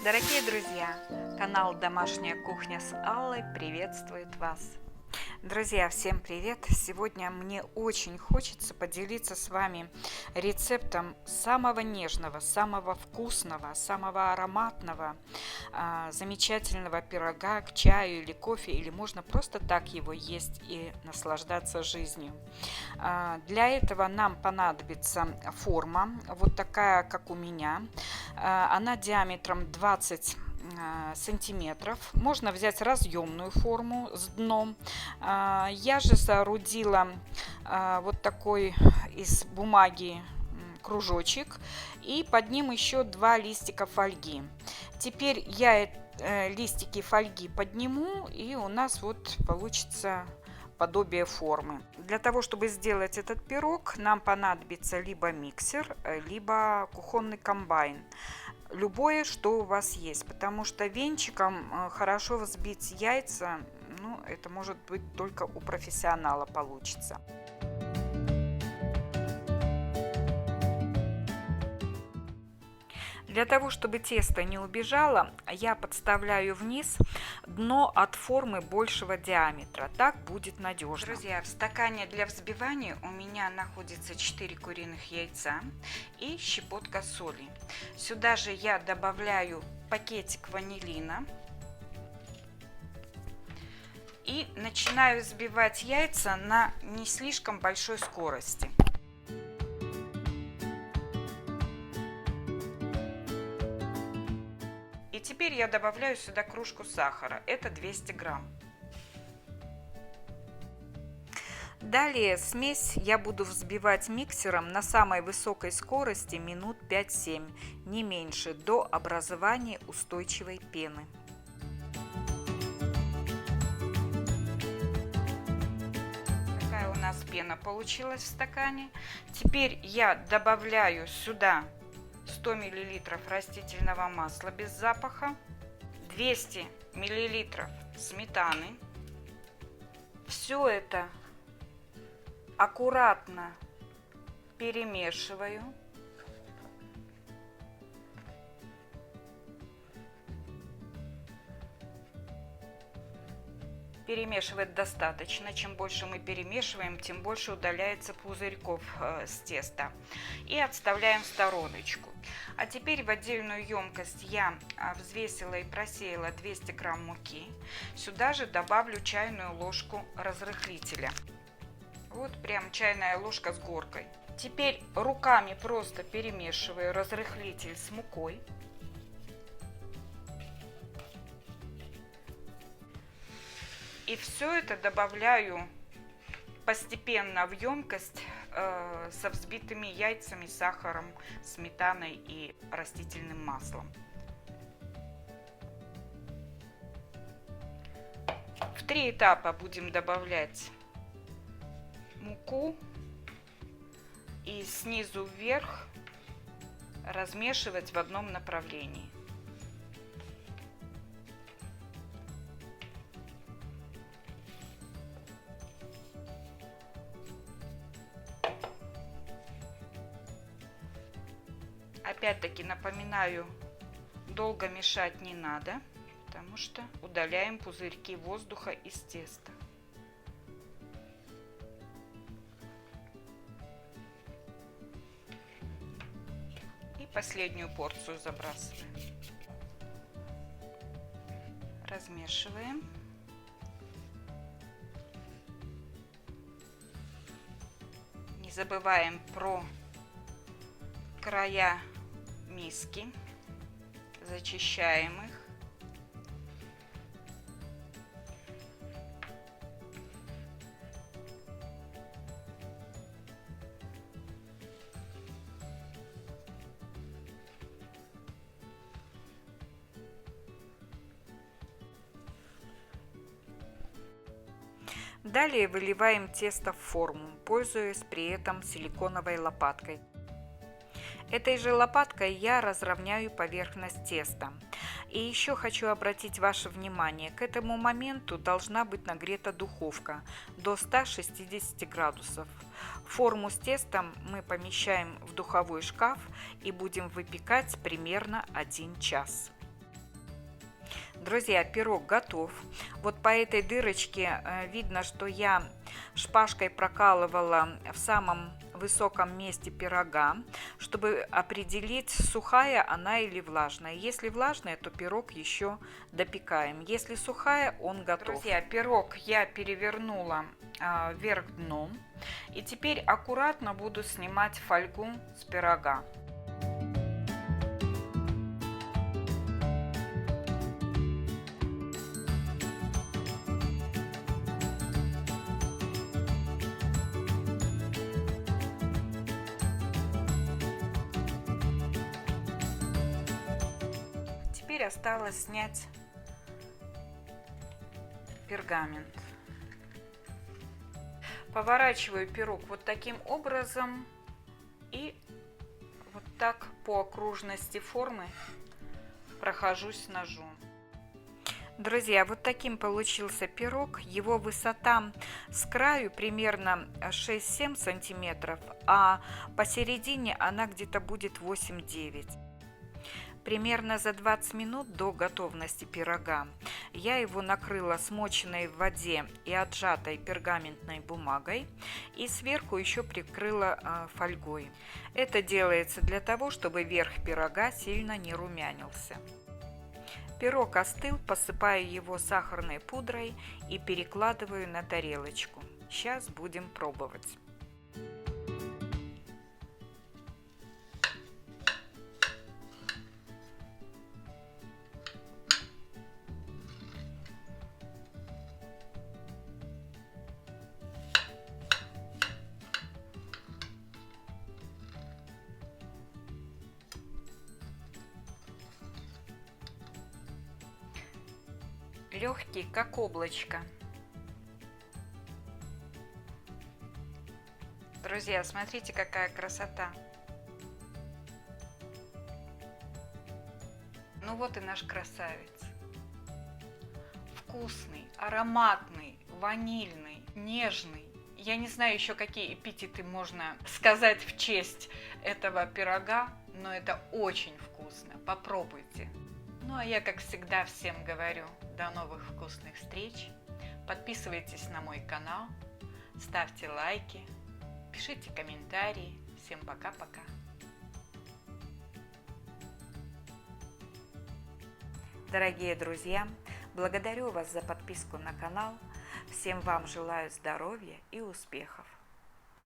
Дорогие друзья, канал «Домашняя кухня» с Аллой приветствует вас. Друзья, всем привет! Сегодня мне очень хочется поделиться с вами рецептом самого нежного, самого вкусного, самого ароматного, замечательного пирога к чаю или кофе, или можно просто так его есть и наслаждаться жизнью. Для этого нам понадобится форма, вот такая, как у меня. Она диаметром 20 сантиметров. Можно взять разъемную форму с дном. Я же соорудила вот такой из бумаги кружочек и под ним еще 2 листика фольги. Теперь я листики фольги подниму, и у нас вот получится подобие формы. Для того, чтобы сделать этот пирог, нам понадобится либо миксер, либо кухонный комбайн. Любое, что у вас есть, потому что венчиком хорошо взбить яйца, это может быть только у профессионала получится. Для того, чтобы тесто не убежало, я подставляю вниз дно от формы большего диаметра. Так будет надежно. Друзья, в стакане для взбивания у меня находится 4 куриных яйца и щепотка соли. Сюда же я добавляю пакетик ванилина и начинаю взбивать яйца на не слишком большой скорости. И теперь я добавляю сюда кружку сахара, это 200 грамм. Далее смесь я буду взбивать миксером на самой высокой скорости минут 5-7, не меньше, до образования устойчивой пены. Такая у нас пена получилась в стакане. Теперь я добавляю сюда 100 мл растительного масла без запаха, 200 мл сметаны. Все это аккуратно перемешиваю. Перемешивать достаточно. Чем больше мы перемешиваем, тем больше удаляется пузырьков с теста. И отставляем в стороночку. А теперь в отдельную емкость я взвесила и просеяла 200 грамм муки. Сюда же добавлю чайную ложку разрыхлителя. Вот прям чайная ложка с горкой. Теперь руками просто перемешиваю разрыхлитель с мукой. И все это добавляю постепенно в емкость со взбитыми яйцами, сахаром, сметаной и растительным маслом. В 3 этапа будем добавлять муку и снизу вверх размешивать в одном направлении. Опять-таки напоминаю, долго мешать не надо, потому что удаляем пузырьки воздуха из теста. И последнюю порцию забрасываем. Размешиваем. Не забываем про края миски, зачищаем их. Далее выливаем тесто в форму, пользуясь при этом силиконовой лопаткой. Этой же лопаткой я разровняю поверхность теста. И еще хочу обратить ваше внимание, к этому моменту должна быть нагрета духовка до 160 градусов. Форму с тестом мы помещаем в духовой шкаф и будем выпекать примерно 1 час. Друзья, пирог готов. Вот по этой дырочке видно, что я шпажкой прокалывала в самом высоком месте пирога, чтобы определить, сухая она или влажная. Если влажная, то пирог еще допекаем. Если сухая, он готов. Друзья, пирог я перевернула вверх дном. И теперь аккуратно буду снимать фольгу с пирога. Теперь осталось снять пергамент. Поворачиваю пирог вот таким образом и вот так по окружности формы прохожусь ножом. Друзья, вот таким получился пирог. Его высота с краю примерно 6-7 сантиметров, а посередине она где-то будет 8-9. Примерно за 20 минут до готовности пирога я его накрыла смоченной в воде и отжатой пергаментной бумагой и сверху еще прикрыла фольгой. Это делается для того, чтобы верх пирога сильно не румянился. Пирог остыл, посыпаю его сахарной пудрой и перекладываю на тарелочку. Сейчас будем пробовать. Легкий, как облачко. Друзья, смотрите, какая красота. Ну вот и наш красавец. Вкусный, ароматный, ванильный, нежный. Я не знаю еще, какие эпитеты можно сказать в честь этого пирога, но это очень вкусно. Попробуйте. Ну а я, как всегда, всем говорю, до новых вкусных встреч. Подписывайтесь на мой канал, ставьте лайки, пишите комментарии. Всем пока-пока. Дорогие друзья, благодарю вас за подписку на канал. Всем вам желаю здоровья и успехов.